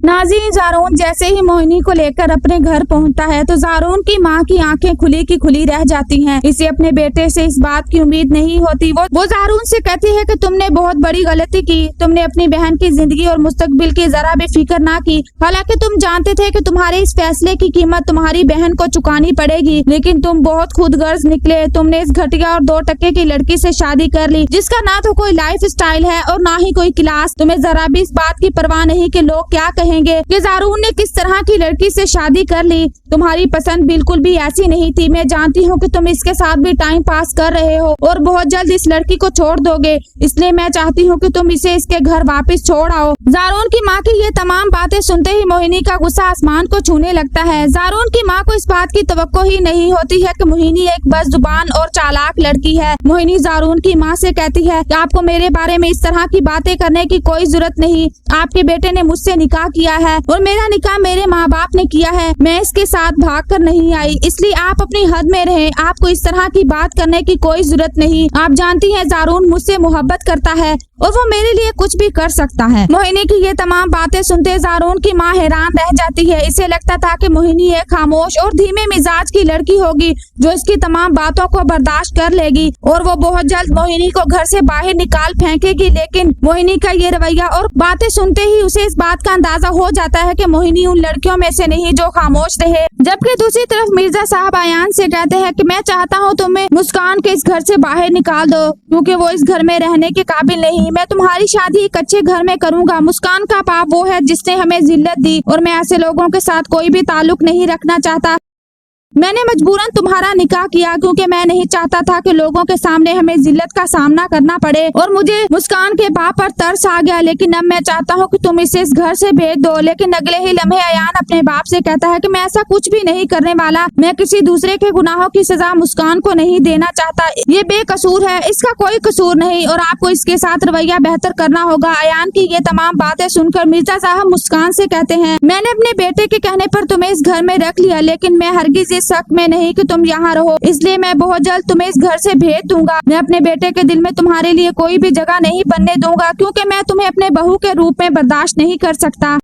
नाज़रीन, ज़ारून जैसे ही मोहिनी को लेकर अपने घर पहुंचता है तो ज़ारून की मां की आंखें खुली की खुली रह जाती हैं। इसे अपने बेटे से इस बात की उम्मीद नहीं होती। वो ज़ारून से कहती है कि तुमने बहुत बड़ी गलती की, तुमने अपनी बहन की जिंदगी और मुस्तकबिल की जरा भी फिक्र ना की। हालांकि तुम जानते थे कि तुम्हारे इस फैसले की कीमत तुम्हारी बहन को चुकानी पड़ेगी, लेकिन तुम बहुत खुदगर्ज निकले। तुमने इस घटिया और 2 टके की लड़की से शादी कर ली, जिसका ना तो कोई लाइफ स्टाइल है और ना ही कोई क्लास। तुम्हें जरा भी इस बात की परवाह नहीं कि लोग क्या कहेंगे कि ज़ारून ने किस तरह की लड़की से शादी कर ली। तुम्हारी पसंद बिल्कुल भी ऐसी नहीं थी। मैं जानती हूँ कि तुम इसके साथ भी टाइम पास कर रहे हो और बहुत जल्द इस लड़की को छोड़ दोगे, इसलिए मैं चाहती हूँ कि तुम इसे इसके घर वापस छोड़ आओ। ज़ारून की माँ की ये तमाम बातें सुनते ही मोहिनी का गुस्सा आसमान को छूने लगता है। ज़ारून की माँ को इस बात की तवक्को ही नहीं होती है कि मोहिनी एक बदजुबान और चालाक लड़की है। मोहिनी ज़ारून की माँ से कहती है कि आपको मेरे बारे में इस तरह की बातें करने की कोई जरूरत नहीं। आपके बेटे ने मुझसे निकाह किया है और मेरा निकाह मेरे माँ बाप ने किया है। मैं इसके साथ भाग कर नहीं आई, इसलिए आप अपनी हद में रहें। आपको इस तरह की बात करने की कोई जरूरत नहीं। आप जानती हैं ज़ारून मुझसे मोहब्बत करता है और वो मेरे लिए कुछ भी कर सकता है। मोहिनी की ये तमाम बातें सुनते ज़ारून की माँ हैरान रह जाती है। इसे लगता था कि मोहिनी एक खामोश और धीमे मिजाज की लड़की होगी जो इसकी तमाम बातों को बर्दाश्त कर लेगी और वो बहुत जल्द मोहिनी को घर से बाहर निकाल फेंकेगी। लेकिन मोहिनी का ये रवैया और बातें सुनते ही उसे इस बात का अंदाजा हो जाता है कि मोहिनी उन लड़कियों में से नहीं जो खामोश रहे। जबकि दूसरी तरफ मिर्जा साहब आयान से कहते हैं कि मैं चाहता हूँ तुम्हें मुस्कान के इस घर से बाहर निकाल दो, क्योंकि वो इस घर में रहने के काबिल नहीं। मैं तुम्हारी शादी एक अच्छे घर में करूंगा। मुस्कान का बाप वो है जिसने हमें जिल्लत दी और मैं ऐसे लोगों के साथ कोई भी ताल्लुक नहीं रखना चाहता। मैंने मजबूरन तुम्हारा निकाह किया क्योंकि मैं नहीं चाहता था कि लोगों के सामने हमें जिल्लत का सामना करना पड़े और मुझे मुस्कान के बाप पर तरस आ गया। लेकिन अब मैं चाहता हूँ कि तुम इसे इस घर से भेज दो। लेकिन अगले ही लम्हे अयान अपने बाप से कहता है कि मैं ऐसा कुछ भी नहीं करने वाला। मैं किसी दूसरे के गुनाहों की सजा मुस्कान को नहीं देना चाहता। ये बेकसूर है, इसका कोई कसूर नहीं और आपको इसके साथ रवैया बेहतर करना होगा। अयान की ये तमाम बातें सुनकर मिर्जा साहब मुस्कान से कहते हैं, मैंने अपने बेटे के कहने पर तुम्हें इस घर में रख लिया, लेकिन मैं हरगिज इस शक में नहीं कि तुम यहाँ रहो, इसलिए मैं बहुत जल्द तुम्हें इस घर से भेज दूंगा। मैं अपने बेटे के दिल में तुम्हारे लिए कोई भी जगह नहीं बनने दूंगा, क्योंकि मैं तुम्हें अपने बहू के रूप में बर्दाश्त नहीं कर सकता।